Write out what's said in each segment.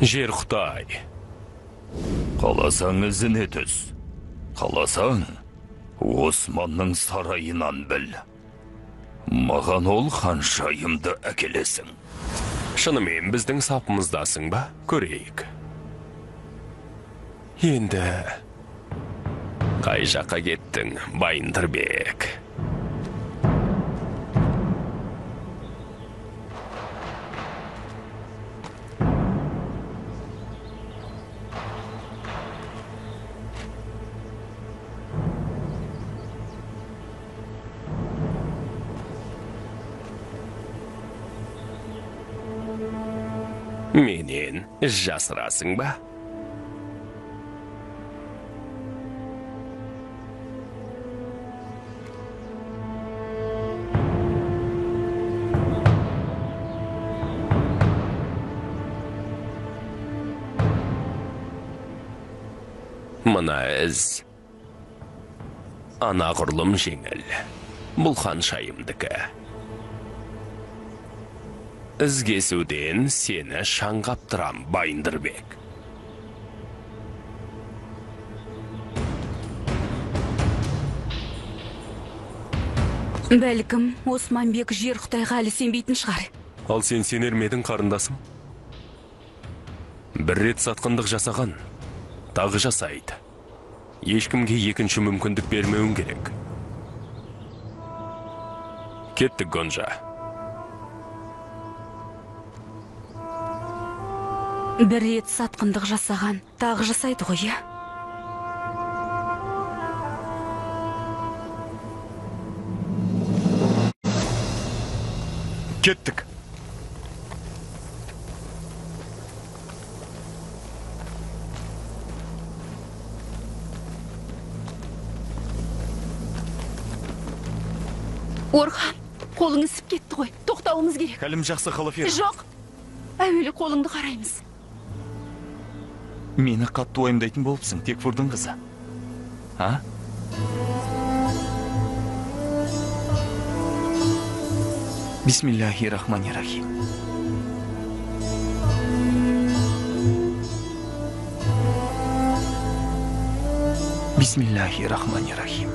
Жер Құдай. Қаласаң ізіне түс. Қаласаң, Османның сарайынан біл. Маған ол ханшайымды әкелесің. Шынымен біздің сапымыздасың ба? Көрейік. Енді қай жаққа кеттің, Байындырбек? Менен жасырасың ба? Мына із анағұрлым жеңіл. Бұл ханшайымдікі. Ізгесуден сені шаңғаптырам, Байындырбек. Бәлкім, Османбек Жер Құдайға әлі сенбейтін шығар. Ал сен сенер ме едің, қарындасым? Бір рет сатқындық жасаған, тағы жасайды. Ешкімге екінші мүмкіндік бермеуің керек. Кеттік, Гонжа. Бір рет сатқындық жасаған, тағы жасайды ғой, иә? Кеттік. Орхан, қолың ісіп кетті ғой. Тоқтауымыз керек. Кәлім жақсы, Қалафер. Жоқ. Әуелі қолыңды қараймыз. Мені қатты уайымдайтын болыпсың, Текфурдың қызы. А? Бисмиллахи-рахмани-рахим. Бисмиллахи-рахмани-рахим.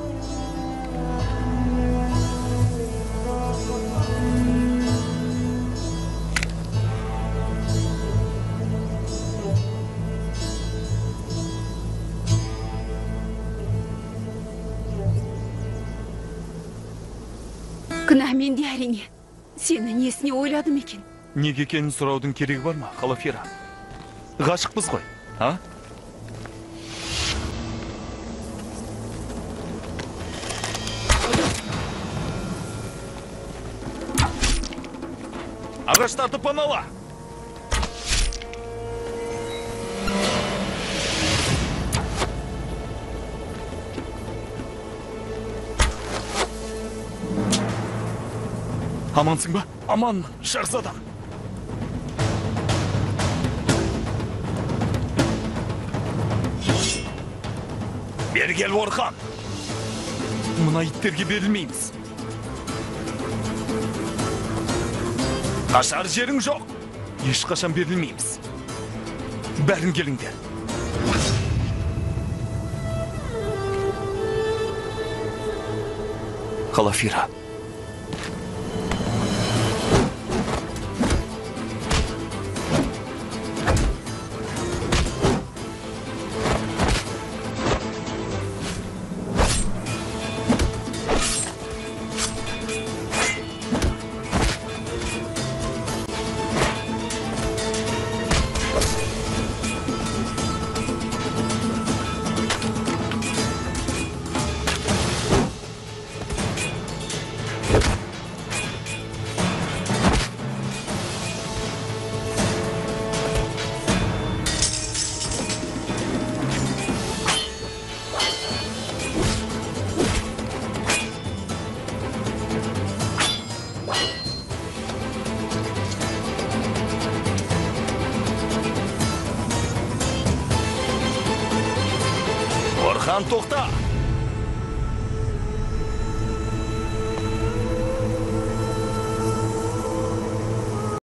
Күнә менде әрине. Сені несіне ойладым екен? Неге екенін сұраудың керегі бар ма, Қалафера? Ғашықпыз ғой, а? Ағаштарды панала! Амансың ба? Аманмын, шахзадам. Бері кел, Орхан. Мына иттерге берілмейміз. Қашар жерің жоқ. Ешқашан берілмейміз. Бәрін келіңдер. Қалафера. Орхан, тоқта!